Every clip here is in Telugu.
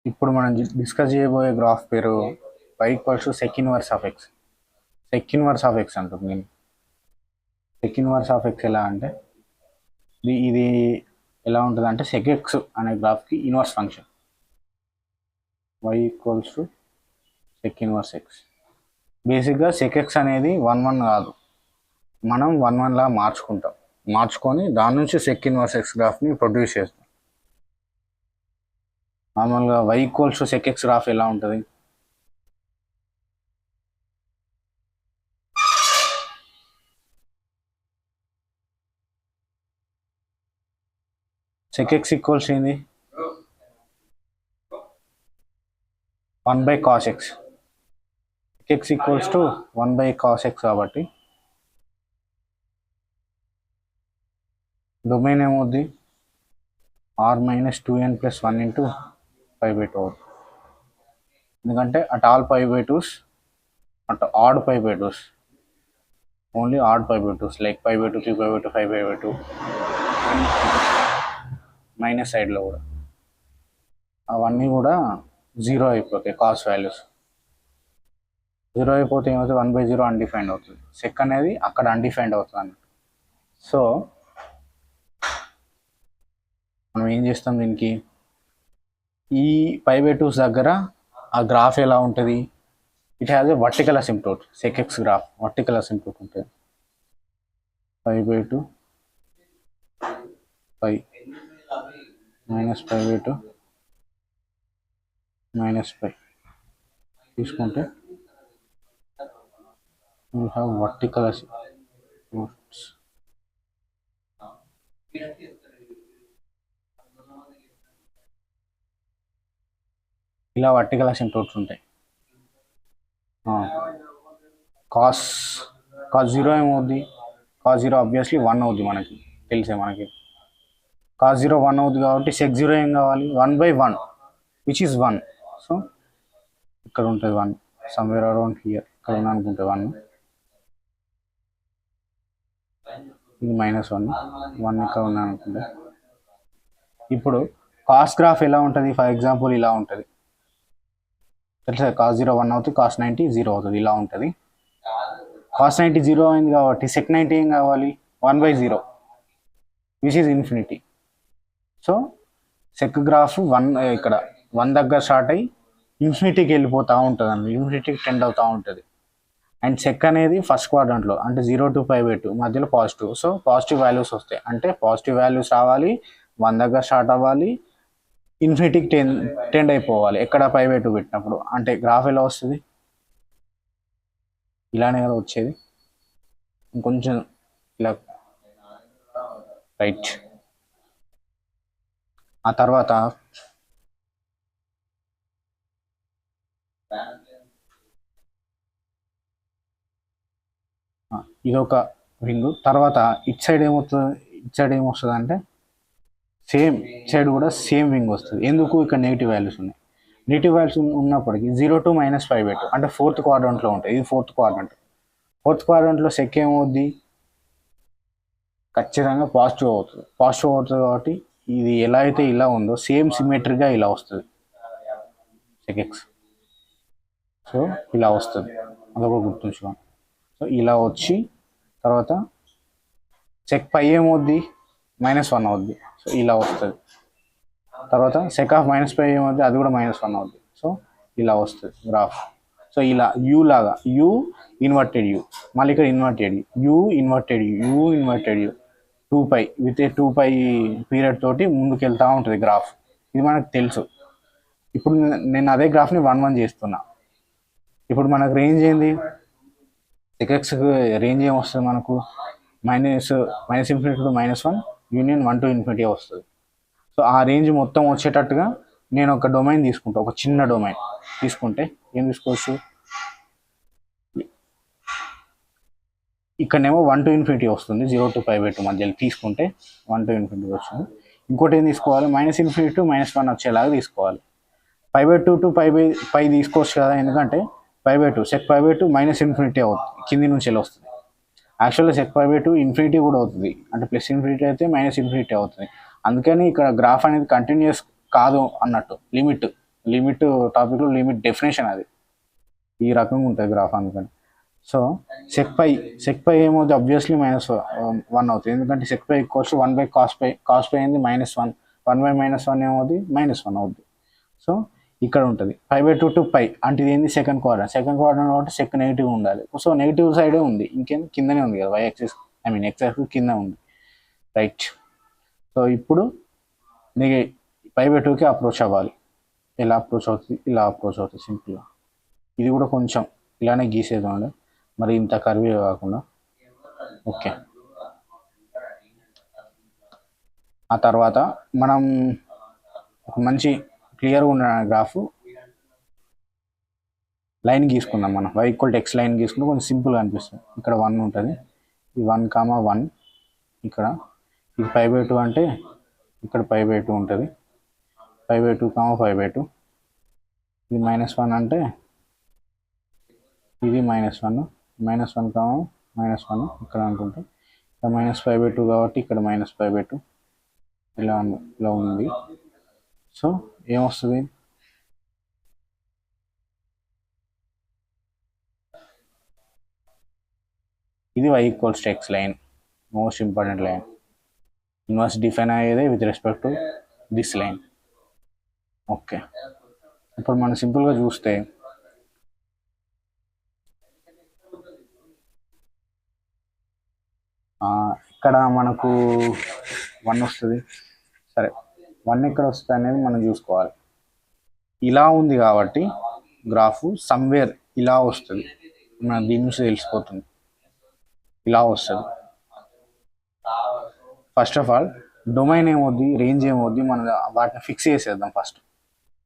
ఇప్పుడు మనం డిస్కస్ చేయబోయే గ్రాఫ్ పేరు y equals to sec inverse of X. Sec inverse of X అంటుంది. నేను సెక్ ఇన్వర్స్ ఆఫ్ ఎక్స్ ఎలా అంటే ఇది ఎలా ఉంటుంది అంటే సెక్ ఎక్స్ అనే గ్రాఫ్కి inverse function y equals to sec inverse x. బేసిక్గా సెక్ ఎక్స్ అనేది 1 1 కాదు, మనం 1 1 లా మార్చుకొని దాని నుంచి సెక్ ఇన్వర్స్ ఎక్స్ గ్రాఫ్ని ప్రొడ్యూస్ చేస్తాం. నార్మల్గా y equals to sec X graph ఎలా ఉంటుంది? సెక్ ఎక్స్ ఈక్వల్స్ ఏంది? 1/cos x. Sec X equals to 1/cos x కాబట్టి డొమైన్ ఏమవుద్ది? r - 2n + 1 × π/2 అవుతుంది. ఎందుకంటే at all π/2s, at odd π/2s, only odd π/2s like π/2, 3/2, 5/2, minus సైడ్లో కూడా అవన్నీ కూడా 0 అయిపోతాయి. కాస్ వాల్యూస్ 0 అయిపోతే ఏమవుతుంది? 1/0 అన్డిఫైన్డ్ అవుతుంది. సెక్ అనేది అక్కడ అన్డిఫైన్డ్ అవుతుంది అన్నట్టు. సో మనం ఏం చేస్తాం దీనికి? ఈ π/2s దగ్గర ఆ గ్రాఫ్ ఎలా ఉంటుంది? It has a vertical asymptote. Sec X graph vertical asymptote ఉంటుంది. π/2 π -π/2 -π తీసుకుంటే we have vertical asymptotes. ఇలా వర్టికల్ అసిమ్ప్టోట్స్ ఉంటాయి. కాస్ 0 ఏమవుద్ది? కాస్ 0 ఆబ్వియస్లీ 1 అవుద్ది, మనకి మనకి కాస్ 0 1 అవుద్ది కాబట్టి సెక్ 0 ఏం కావాలి? 1/1 విచ్ ఈస్ 1. సో ఇక్కడ ఉంటుంది 1, సమ్వేర్ అరౌండ్ హియర్ ఇక్కడ ఉన్న అనుకుంటే 1, ఇది -1 ఇక్కడ ఉన్న అనుకుంటే. ఇప్పుడు కాస్ గ్రాఫ్ ఎలా ఉంటుంది? ఫర్ ఎగ్జాంపుల్ ఇలా ఉంటుంది తెలుసా? కాస్ 0 1 అవుతుంది, కాస్ 90 0 అవుతుంది, ఇలా ఉంటుంది. కాస్ 90 0 అయింది కాబట్టి సెక్ 90 ఏం కావాలి? 1/0 which is infinity. So sec graph 1 ఇక్కడ 1 దగ్గర స్టార్ట్ అయ్యి ఇన్ఫినిటీకి వెళ్ళిపోతూ ఉంటుంది అండి, ఇన్ఫినిటీకి టెండ్ అవుతూ ఉంటుంది. అండ్ సెక్ అనేది ఫస్ట్ క్వాడ్రంట్లో అంటే 0 to π/2 మధ్యలో పాజిటివ్. సో పాజిటివ్ వాల్యూస్ వస్తాయి, అంటే పాజిటివ్ వాల్యూస్ రావాలి, 1 దగ్గర స్టార్ట్ అవ్వాలి, ఇన్ఫినిటీకి టెండ్ అయిపోవాలి ఎక్కడ? π/2 పెట్టినప్పుడు. అంటే గ్రాఫ్ ఎలా వస్తుంది? ఇలానే కదా వచ్చేది. ఇంకొంచెం ఇలా రైట్. ఆ తర్వాత ఇదొక రింగ్. తర్వాత ఇట్ సైడ్ ఏమొస్తుంది అంటే సేమ్ సైడ్ కూడా సేమ్ వింగ్ వస్తుంది. ఎందుకు? ఇక్కడ నెగిటివ్ వాల్యూస్ ఉన్నాయి. నెగిటివ్ వాల్యూస్ ఉన్నప్పటికీ 0 to -π/2 అంటే 4th క్వాడ్రంట్లో ఉంటాయి. ఇది 4th క్వాడ్రంట్. 4th క్వాడ్రంట్లో సెక్ ఏమవుద్ది? ఖచ్చితంగా పాజిటివ్ అవుతుంది. పాజిటివ్ అవుతుంది కాబట్టి ఇది ఎలా అయితే ఇలా ఉందో సేమ్ సిమెట్రిక్గా ఇలా వస్తుంది సెక్ ఎక్స్. సో ఇలా వస్తుంది, అదొక గుర్తుంచుకోండి. సో ఇలా వచ్చి తర్వాత సెక్ పై ఏమవుద్ది? -1 అవుద్ది. సో ఇలా వస్తుంది. తర్వాత సెక్ ఆఫ్ -π ఏమవుద్ది? అది కూడా -1 అవుద్ది. సో ఇలా వస్తుంది గ్రాఫ్. సో ఇలా యూ లాగా, యూ ఇన్వర్టెడ్ యూ, మళ్ళీ ఇక్కడ inverted U, inverted U, inverted U, 2π with 2π period తోటి ముందుకు వెళ్తూ ఉంటుంది గ్రాఫ్. ఇది మనకు తెలుసు. ఇప్పుడు నేను అదే గ్రాఫ్ని 1 1 చేస్తున్నా. ఇప్పుడు మనకు రేంజ్ ఏంది? సెక్ ఎక్స్కి రేంజ్ ఏమొస్తుంది మనకు? -∞ to -1 యూనియన్ 1 to ∞ వస్తుంది. సో ఆ రేంజ్ మొత్తం వచ్చేటట్టుగా నేను ఒక డొమైన్ తీసుకుంటా, ఒక చిన్న డొమైన్ తీసుకుంటే ఏం తీసుకోవచ్చు? ఇక్కడనేమో 1 to ∞ వస్తుంది, 0 to π/2 మధ్యలో తీసుకుంటే 1 to ∞ వస్తుంది. ఇంకోటి ఏం తీసుకోవాలి? -∞ to -1 వచ్చేలాగా తీసుకోవాలి. π/2 to π తీసుకోవచ్చు కదా, ఎందుకంటే π/2 సెక్ π/2 -∞ అవుతుంది, కింది నుంచి వెళ్ళి వస్తుంది. యాక్చువల్గా సెక్ π/2 ఇన్ఫినిటీ కూడా అవుతుంది, అంటే +∞ అయితే -∞ అవుతుంది. అందుకని ఇక్కడ గ్రాఫ్ అనేది కంటిన్యూస్ కాదు అన్నట్టు, లిమిట్ లిమిట్ టాపిక్లో లిమిట్ డెఫినేషన్ అది, ఈ రకంగా ఉంటుంది గ్రాఫ్ అందుకని. సో సెక్ పై ఏమవుతుంది, అబ్వియస్లీ -1 అవుతుంది, ఎందుకంటే సెక్ పై ఈక్వల్స్ 1/cos π, cos π అయింది -1, 1/-1 ఏమవుతుంది -1 అవుతుంది. సో ఇక్కడ ఉంటుంది π/2 to π అంటే ఇది ఏంది సెకండ్ క్వాడ్రంట్ కాబట్టి సెక్ నెగిటివ్ ఉండాలి. సో నెగిటివ్ సైడే ఉంది, ఇంకేం కిందనే ఉంది కదా, x యాక్సిస్ కింద ఉంది, రైట్. సో ఇప్పుడు నీకు π/2కి అప్రోచ్ అవ్వాలి. ఎలా అప్రోచ్ అవుతుంది, ఇలా అప్రోచ్ అవుతుంది సింపుల్గా. ఇది కూడా కొంచెం ఇలానే గీసేది మరి ఇంత కర్వీ కాకుండా. ఓకే, ఆ తర్వాత మనం ఒక మంచి క్లియర్గా ఉన్న గ్రాఫ్ లైన్ గీసుకుందాం. మనం y=x లైన్ గీసుకుంటే కొంచెం సింపుల్గా అనిపిస్తుంది. ఇక్కడ 1 ఉంటుంది, ఈ 1,1 ఇక్కడ, ఇది π/2 అంటే ఇక్కడ π/2 ఉంటుంది, π/2, π/2, ఇది -1 అంటే ఇది -1, -1, ఇక్కడ అనుకుంటే ఇక్కడ -π/2 కాబట్టి ఇక్కడ -π/2 ఇలా ఉంది. సో ఏమొస్తుంది, ఇది y=x line, most important line, inverse define అయ్యేదే with respect to this line. Okay, ఇప్పుడు మనం సింపుల్గా చూస్తే ఇక్కడ మనకు 1 వస్తుంది. సరే, 1 ఎక్కడ వస్తుంది అనేది మనం చూసుకోవాలి. ఇలా ఉంది కాబట్టి గ్రాఫ్ సమ్వేర్ ఇలా వస్తుంది, మన దీని నుంచి తెలిసిపోతుంది, ఇలా వస్తుంది. ఫస్ట్ ఆఫ్ ఆల్ డొమైన్ ఏమవుద్ది, రేంజ్ ఏమవుద్ది, మనం వాటిని ఫిక్స్ చేసేద్దాం. ఫస్ట్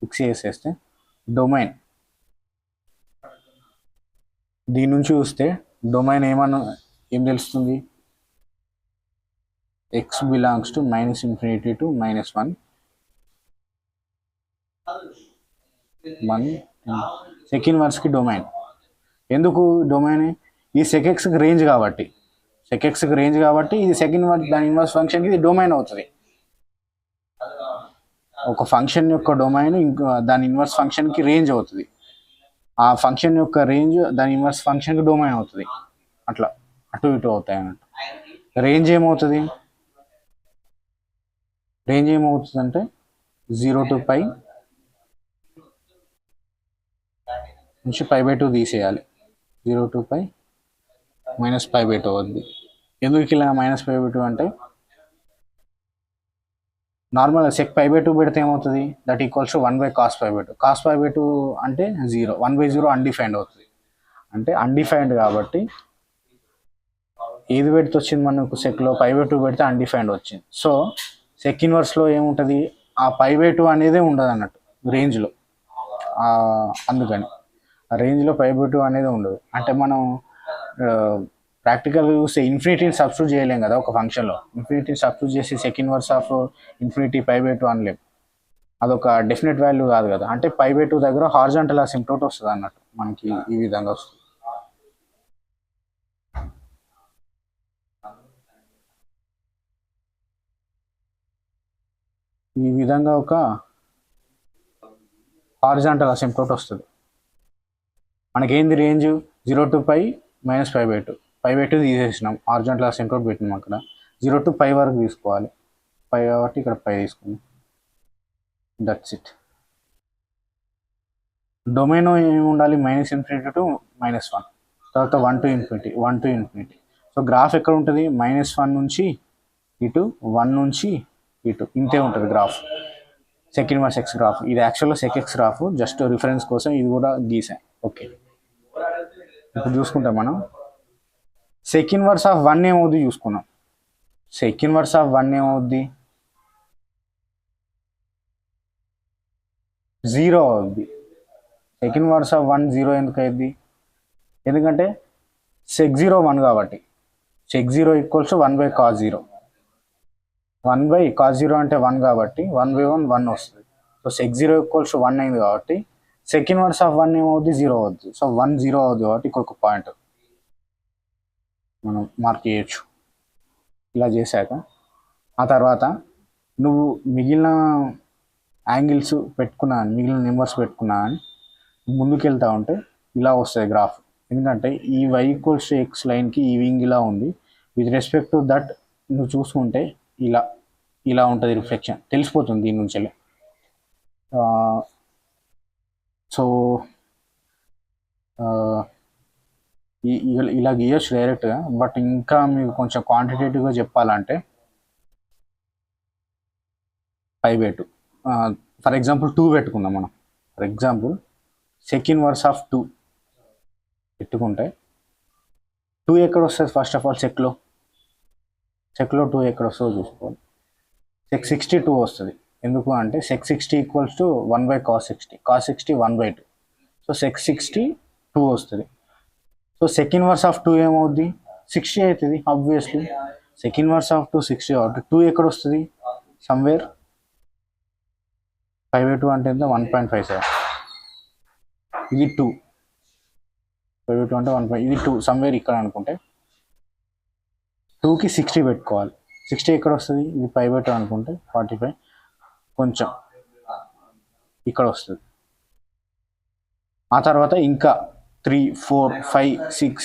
ఫిక్స్ చేసేస్తే డొమైన్, దీని నుంచి చూస్తే డొమైన్ ఏం తెలుస్తుంది, x belongs to -∞ to -1, sec ఇన్వర్స్కి డొమైన్. ఎందుకు డొమైన్, ఈ సెక్ఎక్స్కి రేంజ్ కాబట్టి, ఇది సెక్ ఇన్వర్స్, దాని ఇన్వర్స్ ఫంక్షన్కి ఇది డొమైన్ అవుతుంది. ఒక ఫంక్షన్ యొక్క డొమైన్ దాని ఇన్వర్స్ ఫంక్షన్కి రేంజ్ అవుతుంది, ఆ ఫంక్షన్ యొక్క రేంజ్ దాని ఇన్వర్స్ ఫంక్షన్కి డొమైన్ అవుతుంది. అట్లా అటు ఇటు అవుతాయి అన్నట్టు. రేంజ్ ఏమవుతుంది అంటే 0 to π నుంచి π/2 తీసేయాలి, 0 to π -π/2 అవుద్ది. ఎందుకు ఇలా -π/2 అంటే నార్మల్గా సెక్ π/2 పెడితే ఏమవుతుంది, దట్ ఈక్వల్స్ 1/cos π/2. cos π/2 అంటే 0, 1/0 అన్డిఫైన్డ్ అవుతుంది. అంటే అన్డిఫైన్డ్ కాబట్టి ఏది పెడితే వచ్చింది మనకు సెక్లో, π/2 పెడితే అన్డిఫైన్డ్ వచ్చింది. సో సెక్ ఇన్వర్స్లో ఏముంటుంది, ఆ π/2 అనేదే ఉండదు అన్నట్టు రేంజ్లో, అందుకని ఆ రేంజ్లో π/2 అనేది ఉండదు. అంటే మనం ప్రాక్టికల్గా చూస్తే ఇన్ఫినిటీని సబ్స్టిట్యూట్ చేయలేం కదా ఒక ఫంక్షన్లో, ఇన్ఫినిటీని సబ్స్టిట్యూట్ చేసి సెక్ ఇన్వర్స్ ఆఫ్ ఇన్ఫినిటీ π/2 అనలేం, అదొక డెఫినెట్ వాల్యూ కాదు కదా. అంటే π/2 దగ్గర హారిజాంటల్ అసిమ్ప్టోట్ వస్తుంది అన్నట్టు, మనకి ఈ విధంగా వస్తుంది. ఈ విధంగా ఒక హారిజాంటల్ అసిమ్ప్టోట్ వస్తుంది. మనకేంది రేంజ్, 0 to π -π/2, π/2 తీసేసినాం, హారిజాంటల్ అసిమ్ప్టోట్ పెట్టినాం అక్కడ, 0 to π వరకు తీసుకోవాలి, π కాబట్టి ఇక్కడ π తీసుకుందాం, దట్స్ ఇట్. డొమైన్ ఏమి ఉండాలి, -∞ to -1, తర్వాత 1 to ∞. సో గ్రాఫ్ ఎక్కడ ఉంటుంది, -1 నుంచి ఇటు, 1 నుంచి ఇటు, ఇంతే ఉంటుంది graph, sec inverse x graph. ఇది యాక్చువల్గా sec x graph, just reference కోసం ఇది కూడా గీసాం. ఓకే, ఇప్పుడు చూసుకుంటాం మనం సెక్ ఇన్వర్స్ ఆఫ్ 1 ఏమవుద్ది చూసుకున్నాం. సెక్ ఇన్వర్స్ ఆఫ్ 1 ఏమవుద్ది, 0 అవుద్ది. సెక్ ఇన్వర్స్ ఆఫ్ 1 0 ఎందుకు అయింది, ఎందుకంటే సెక్ 0 1 కాబట్టి, సెక్ 0 ఈక్వల్స్ 1/cos 0, 1/cos 0 అంటే 1 కాబట్టి 1/1 1 వస్తుంది. సో సెక్ 0 ఈక్వల్స్ 1 అయింది కాబట్టి సెక్ ఇన్వర్స్ ఆఫ్ 1 ఏమవుద్ది, 0 అవుద్ది. సో 1 0 అవుద్ది కాబట్టి ఇక్కడ ఒక పాయింట్ మనం మార్క్ చేయొచ్చు. ఇలా చేశాక ఆ తర్వాత నువ్వు మిగిలిన యాంగిల్స్ పెట్టుకున్నాను, మిగిలిన నెంబర్స్ పెట్టుకున్నాను, ముందుకు వెళ్తా ఉంటే ఇలా వస్తుంది గ్రాఫ్. ఎందుకంటే ఈ y = x లైన్కి ఈ వింగ్ ఇలా ఉంది, విత్ రెస్పెక్ట్ టు దట్ నువ్వు చూసుకుంటే ఇలా ఇలా ఉంటుంది రిఫ్లెక్షన్, తెలిసిపోతుంది దీని నుంచి. సో ఇలా గీయచ్చు డైరెక్ట్గా. బట్ ఇంకా మీకు కొంచెం క్వాంటిటేటివ్గా చెప్పాలంటే 5/2. ఫర్ ఎగ్జాంపుల్ 2 పెట్టుకుందాం మనం. ఫర్ ఎగ్జాంపుల్ sec 1/2 పెట్టుకుంటే 2 ఎక్కడ వస్తుంది? ఫస్ట్ ఆఫ్ ఆల్ సెక్లో 2 ఎక్కడ వస్తుందో చూసుకోవాలి. sec 62 వస్తుంది. ఎందుకు అంటే sec 60 = 1/cos 60, cos 60 1/2. So sec 62 వస్తుంది. సో sec 1/2 ఏమవుద్ది? 60 అవుతుంది ఆబ్వియస్లీ. sec 1/2 60 కాబట్టి 2 ఎక్కడ వస్తుంది? సమ్వేర్ 5/2 అంటే ఎంత? 1.57. ఇది 2. 5/2 అంటే 1. ఇది 2 సమ్వేర్ ఇక్కడ అనుకుంటే 2కి 60 పెట్టుకోవాలి. 60 ఎక్కడ వస్తుంది? ఇది 5/2 అనుకుంటే 45 కొంచెం ఇక్కడ వస్తుంది. ఆ తర్వాత ఇంకా 3, 4, 5, 6,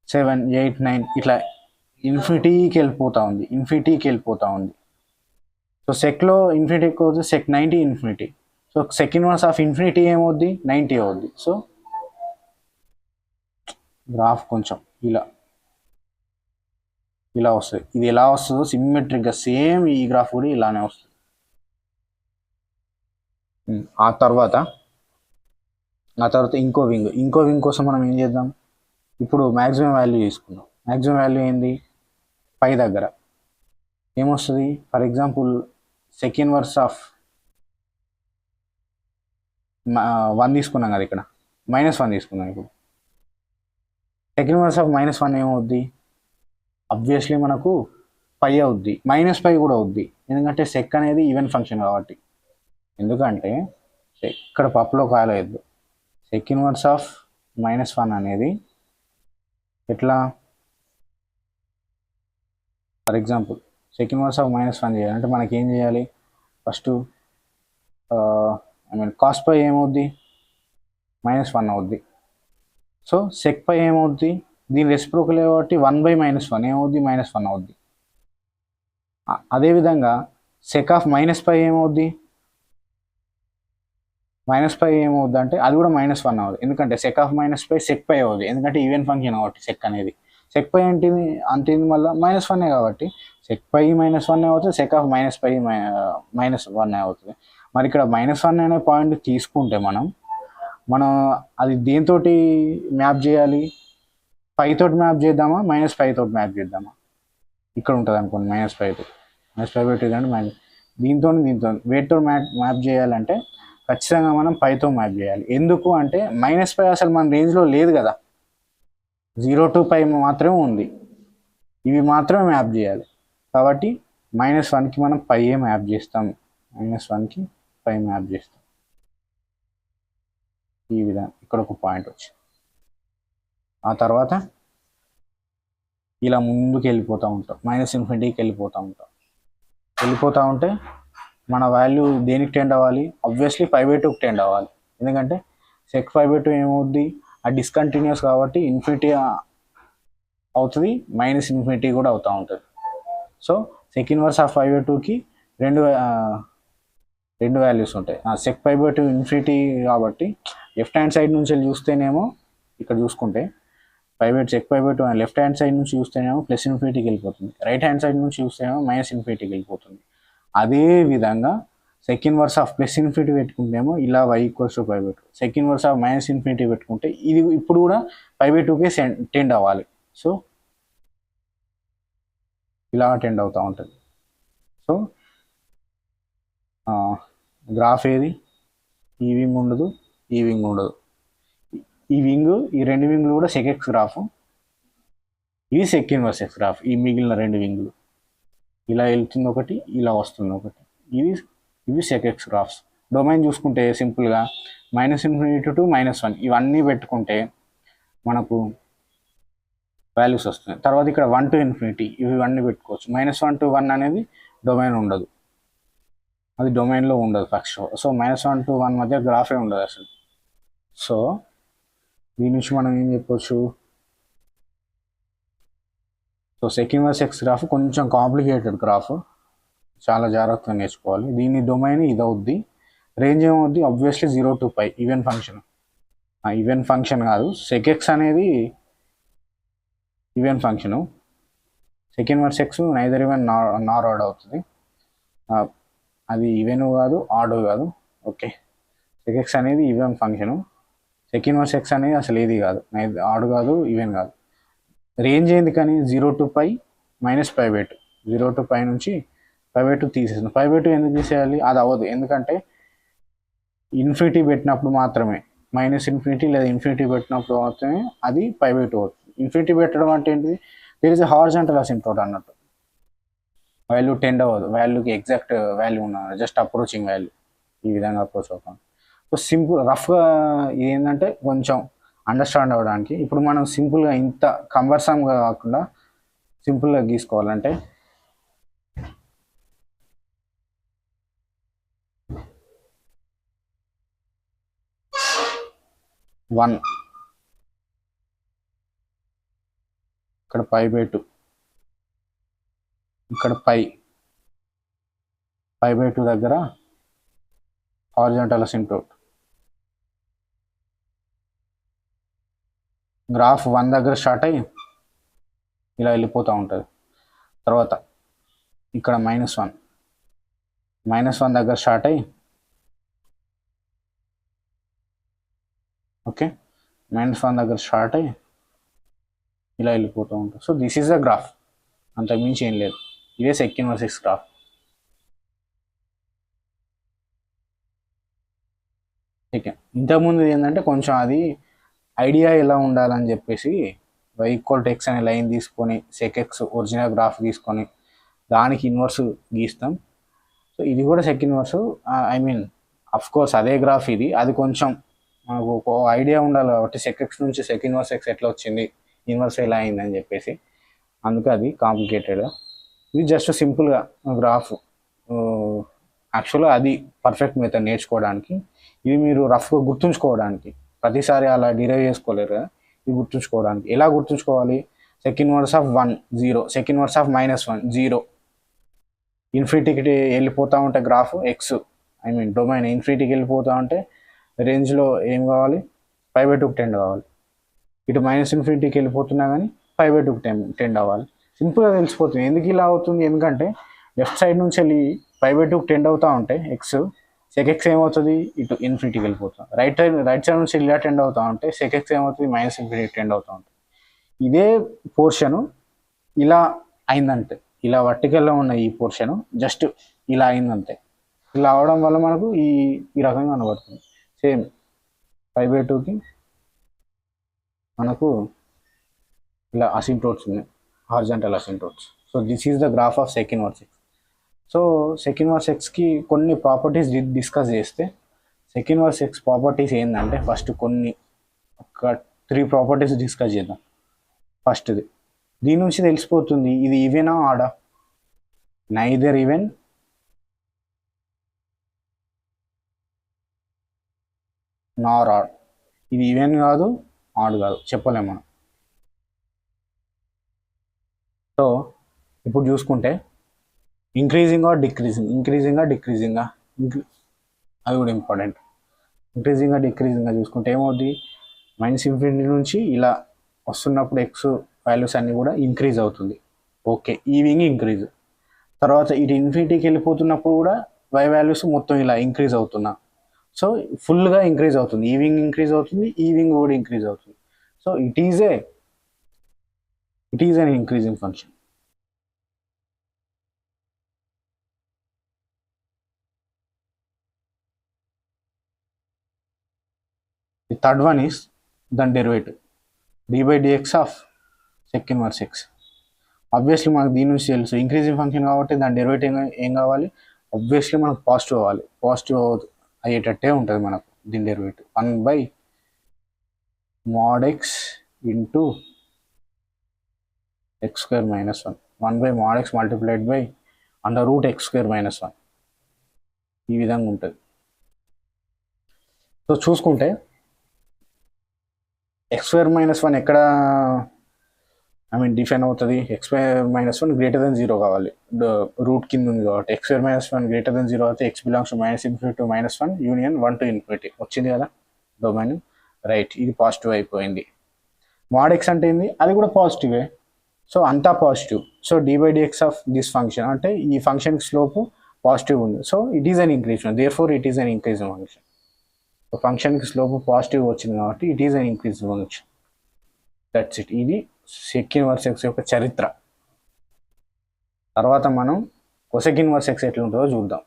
7, 8, 9 ఇట్లా ఇన్ఫినిటీకి వెళ్ళిపోతూ ఉంది. సో సెక్లో ఇన్ఫినిటీ ఎక్కువ అవుతుంది, sec 90 ఇన్ఫినిటీ. సో sec 1/2 ఏమవుద్ది? 90 అవుద్ది. సో గ్రాఫ్ కొంచెం ఇలా వస్తుంది. ఇది ఎలా వస్తుందో సిమ్మెట్రిక్గా సేమ్ ఈ గ్రాఫ్ కూడా ఇలానే వస్తుంది. ఆ తర్వాత ఇంకో వింగ్ కోసం మనం ఏం చేద్దాం? ఇప్పుడు మ్యాక్సిమం వాల్యూ తీసుకుందాం. మ్యాక్సిమం వాల్యూ ఏంది? పై దగ్గర ఏమొస్తుంది? ఫర్ ఎగ్జాంపుల్ sec 1/1 తీసుకున్నాం కదా, ఇక్కడ -1 తీసుకున్నాం. ఇప్పుడు sec 1/-1 ఏమవుద్ది? అబ్వియస్లీ మనకు పై అవుద్ది, -π కూడా అవుద్ది. ఎందుకంటే sec అనేది ఈవెన్ ఫంక్షన్ కాబట్టి. ఎందుకంటే ఇక్కడ పప్పులో కాలేదు. sec 1/-1 అనేది ఎట్లా? ఫర్ ఎగ్జాంపుల్ sec 1/-1 చేయాలంటే మనకి ఏం చేయాలి? ఫస్ట్ cos π ఏమవుద్ది? -1 అవుద్ది. సో sec π ఏమవుద్ది? దీని రెసిప్రోకల్ కాబట్టి 1/-1 ఏమవుద్ది? -1 అవుద్ది. అదేవిధంగా sec of -π ఏమవుద్ది? -π ఏమవుద్ది అంటే అది కూడా -1 అవుద్ది. ఎందుకంటే sec of -π sec π అవుద్ది. ఎందుకంటే ఈవెన్ ఫంక్షన్ కాబట్టి sec అనేది. sec π ఏంటిది? అంతేంది మళ్ళీ -1 కాబట్టి sec π -1 అవుతుంది, sec of -π -1 అవుతుంది. మరి ఇక్కడ -1 అనే పాయింట్ తీసుకుంటే మనం అది దేనితోటి మ్యాప్ చేయాలి? π తోటి మ్యాప్ చేద్దామా? -π తోటి మ్యాప్ చేద్దామా? ఇక్కడ ఉంటుంది అనుకోండి -π. -π/2 అంటే దీంతో వేటితో మ్యాప్ చేయాలంటే ఖచ్చితంగా మనం πతో మ్యాప్ చేయాలి. ఎందుకు అంటే -π అసలు మన రేంజ్లో లేదు కదా, 0 to π మాత్రమే ఉంది. ఇవి మాత్రమే మ్యాప్ చేయాలి. కాబట్టి -1కి మనం π మ్యాప్ చేస్తాం. -1కి π మ్యాప్ చేస్తాం. ఈ విధంగా ఇక్కడ ఒక పాయింట్ వచ్చి ఆ తర్వాత ఇలా ముందుకు వెళ్ళిపోతూ ఉంటాం, -∞ వెళ్ళిపోతూ ఉంటే మన వాల్యూ దేనికి టెండ్ అవ్వాలి? ఆబ్వియస్లీ 5/2కి టెండ్ అవ్వాలి. ఎందుకంటే sec 5/2 ఏమవుద్ది? అది డిస్కంటిన్యూస్ కాబట్టి ఇన్ఫినిటీ అవుతుంది, -∞ కూడా అవుతూ ఉంటుంది. సో sec 1/5/2కి రెండు వాల్యూస్ ఉంటాయి. sec 5/2 ఇన్ఫినిటీ కాబట్టి లెఫ్ట్ హ్యాండ్ సైడ్ నుంచి చూస్తేనేమో ఇక్కడ చూసుకుంటే sec 5/2 అని లెఫ్ట్ హ్యాండ్ సైడ్ నుంచి చూస్తేనేమో +∞కి వెళ్ళిపోతుంది, రైట్ హ్యాండ్ సైడ్ నుంచి చూస్తేనేమో -∞కి వెళ్ళిపోతుంది. అదే విధంగా sec 1/+∞ పెట్టుకుంటేమో ఇలా y = π/2, sec 1/-∞ పెట్టుకుంటే ఇది ఇప్పుడు కూడా 5/2కే టెండ్ అవ్వాలి. సో ఇలా టెండ్ అవుతూ ఉంటుంది. సో గ్రాఫ్ ఏది? ఈ వింగ్ ఉండదు, ఈ వింగ్ ఉండదు. ఈ రెండు వింగ్లు కూడా sec x గ్రాఫ్, ఇది sec 1x గ్రాఫ్. ఈ మిగిలిన రెండు వింగ్లు ఇలా వెళ్తుంది ఒకటి, ఇలా వస్తుంది ఒకటి. ఇవి sec x గ్రాఫ్స్. డొమైన్ చూసుకుంటే సింపుల్గా -∞ to -1 ఇవన్నీ పెట్టుకుంటే మనకు వాల్యూస్ వస్తున్నాయి. తర్వాత ఇక్కడ 1 to ∞ ఇవన్నీ పెట్టుకోవచ్చు. -1 to 1 అనేది డొమైన్ ఉండదు. అది డొమైన్లో ఉండదు ఫస్ట్. సో -1 to 1 మధ్య గ్రాఫే ఉండదు అసలు. సో దీని నుంచి మనం ఏం చెప్పొచ్చు, so sec inverse x graph కొంచెం కాంప్లికేటెడ్ గ్రాఫ్, చాలా జాగ్రత్తగా నేర్చుకోవాలి. దీని డొమైన్ ఇది అవుద్ది, రేంజ్ ఏమవుద్ది obviously 0 to π even function. Even function కాదు, సెక్ఎక్స్ అనేది even function. Sec verse x neither even nor odd అవుతుంది, అది ఈవెన్ కాదు ఆడ్ కాదు. ఓకే, సెక్ఎక్స్ అనేది even function, sec verse x అనేది అసలు ఏది కాదు, ఆడ్ కాదు ఈవెన్ కాదు. రేంజ్ ఏంది కానీ 0 to π -π/2, 0 to π నుంచి π/2 తీసేస్తుంది. π/2 ఎందుకు తీసేయాలి, అది అవ్వదు, ఎందుకంటే ఇన్ఫినిటీ పెట్టినప్పుడు మాత్రమే, -∞ లేదా ఇన్ఫినిటీ పెట్టినప్పుడు మాత్రమే అది π/2 అవుతుంది. ఇన్ఫినిటీ పెట్టడం అంటే ఏంటిది, దేర్ ఇస్ ఎ హారిజాంటల్ అసిమ్ప్టోట్ అన్నట్టు, వాల్యూ టెండ్ అవ్వదు, వాల్యూకి ఎగ్జాక్ట్ వాల్యూ ఉన్నది, జస్ట్ అప్రోచింగ్ వాల్యూ, ఈ విధంగా అప్రోచ్ అవుతాం. సో సింపుల్ రఫ్గా ఇది ఏంటంటే కొంచెం అండర్స్టాండ్ అవ్వడానికి. ఇప్పుడు మనం సింపుల్గా ఇంత కంబర్సమ్గా కాకుండా సింపుల్గా గీసుకోవాలంటే వన్, ఇక్కడ π/2, ఇక్కడ π/2 దగ్గర హారిజాంటల్ అసిమ్ప్టోట్, గ్రాఫ్ 1 దగ్గర స్టార్ట్ అయ్యి ఇలా వెళ్ళిపోతూ ఉంటుంది. తర్వాత ఇక్కడ -1 దగ్గర స్టార్ట్ అయ్యి, ఓకే, -1 దగ్గర స్టార్ట్ అయ్యి ఇలా వెళ్ళిపోతూ ఉంటుంది. So this is the graph, అంతకుమించి ఏం లేదు. ఇదే sec inverse x graph. Okay, ఇంతకుముందు ఏంటంటే కొంచెం అది ఐడియా ఎలా ఉండాలని చెప్పేసి y=x అనే లైన్ తీసుకొని సెక్ఎక్స్ ఒరిజినల్ గ్రాఫ్ తీసుకొని దానికి ఇన్వర్స్ గీస్తాం. సో ఇది కూడా sec inverse, I mean of course అదే గ్రాఫ్ ఇది, అది కొంచెం మనకు ఒక ఐడియా ఉండాలి కాబట్టి సెక్ఎక్స్ నుంచి సెకండ్ వర్స్ ఎక్స్ ఎట్లా వచ్చింది, ఇన్వర్స్ ఎలా అయిందని చెప్పేసి, అందుకే అది కాంప్లికేటెడ్. ఇది జస్ట్ సింపుల్గా గ్రాఫ్, యాక్చువల్గా అది పర్ఫెక్ట్ మెథడ్ నేర్చుకోవడానికి, ఇది మీరు రఫ్గా గుర్తుంచుకోవడానికి, ప్రతిసారి అలా డిరైవ్ చేసుకోలేరు కదా, ఇది గుర్తుంచుకోవడానికి. ఎలా గుర్తుంచుకోవాలి, sec inverse of 1 0, sec inverse of -1 0, ఇన్ఫినిటీకి వెళ్ళిపోతూ ఉంటే graph x, I mean domain ఇన్ఫినిటీకి వెళ్ళిపోతూ ఉంటే రేంజ్లో ఏం కావాలి, π/2కి టెండ్ కావాలి. ఇటు -∞ వెళ్ళిపోతున్నా కానీ π/2కి టెండ్ అవ్వాలి. సింపుల్గా తెలిసిపోతుంది ఎందుకు ఇలా అవుతుంది, ఎందుకంటే లెఫ్ట్ సైడ్ నుంచి వెళ్ళి π/2కి టెండ్ అవుతూ ఉంటే ఎక్స్, సెక్ఎక్స్ ఏమవుతుంది ఇటు ఇన్ఫినిటీకి వెళ్ళిపోతుంది. రైట్ సైడ్ నుంచి ఇలా టెండ్ అవుతూ ఉంటే సెక్ఎక్స్ ఏమవుతుంది -∞ టెండ్ అవుతూ ఉంటుంది. ఇదే పోర్షను ఇలా అయిందంటే, ఇలా వర్టికల్లో ఉన్న ఈ పోర్షను జస్ట్ ఇలా అయిందంటే, ఇలా అవడం వల్ల మనకు ఈ రకంగా కనబడుతుంది. సేమ్ π/2కి మనకు ఇలా అసిమ్ప్టోట్స్ ఉన్నాయి, horizontal asymptotes. So this is the graph of second verse x. So sec inverse ఎక్స్కి కొన్ని ప్రాపర్టీస్ డిస్కస్ చేస్తే, సెకండ్ వర్స్ ఎక్స్ ప్రాపర్టీస్ ఏంటంటే ఫస్ట్ ఒక 3 ప్రాపర్టీస్ డిస్కస్ చేద్దాం. ఫస్ట్ది, దీని నుంచి తెలిసిపోతుంది ఇది ఈవెనా ఆడా, నైదర్ ఈవెన్ నార్ ఆడ్, ఇది ఈవెన్ కాదు ఆడ్ కాదు చెప్పలేము మనం. సో ఇప్పుడు చూసుకుంటే ఇంక్రీజింగా డిక్రీజింగా, అది కూడా ఇంపార్టెంట్. ఇంక్రీజింగా చూసుకుంటే ఏమవుద్ది, -∞ నుంచి ఇలా వస్తున్నప్పుడు ఎక్స్ వాల్యూస్ అన్నీ కూడా ఇంక్రీజ్ అవుతుంది. ఓకే, ఈవింగ్ ఇంక్రీజ్. తర్వాత ఇటు ఇన్ఫినిటీకి వెళ్ళిపోతున్నప్పుడు కూడా వై వాల్యూస్ మొత్తం ఇలా ఇంక్రీజ్ అవుతున్నా, సో ఫుల్గా ఇంక్రీజ్ అవుతుంది, ఈవింగ్ ఇంక్రీజ్ అవుతుంది, ఈవింగ్ కూడా ఇంక్రీజ్ అవుతుంది. So it is an increasing function. The third one is దాని derivative d/dx of second verse x. Obviously మనకు దీని నుంచి తెలుసు ఇంక్రీజింగ్ ఫంక్షన్ కాబట్టి దాని డెరివేటివ్ ఏం కావాలి, ఆబ్వియస్లీ మనకు పాజిటివ్ అవ్వాలి. పాజిటివ్ అయ్యేటట్టే ఉంటుంది మనకు దీని derivative 1/mod x into x² - 1, 1/mod x multiplied by √x² - 1. ఈ విధంగా ఉంటుంది. సో చూసుకుంటే x2 - 1 ఎక్కడ డిఫైన్ అవుతుంది, x2 - 1 గ్రేటర్ దెన్ 0 కావాలి, రూట్ కింద ఉంది కాబట్టి. x2 - 1 గ్రేటర్ దెన్ 0 అయితే x belongs to -∞ to -1 union 1 to ∞ వచ్చింది కదా డొమైన్. రైట్, ఇది పాజిటివ్ అయిపోయింది. mod x అంటే ఏంది, అది కూడా పాజిటివే. సో అంతా positive. So d/dx of this function అంటే ఈ ఫంక్షన్కి స్లోపు పాజిటివ్ ఉంది. So it is an increment, therefore it is an increase function. ఫంక్షన్కి స్లోపు పాజిటివ్ వచ్చింది కాబట్టి it is an increase function. That's it. ఇది సెక్ ఇన్వర్స్ ఎక్స్ యొక్క చరిత్ర. తర్వాత మనం కొసెక్ ఇన్వర్స్ ఎక్స్ ఎట్లా ఉంటుందో చూద్దాం.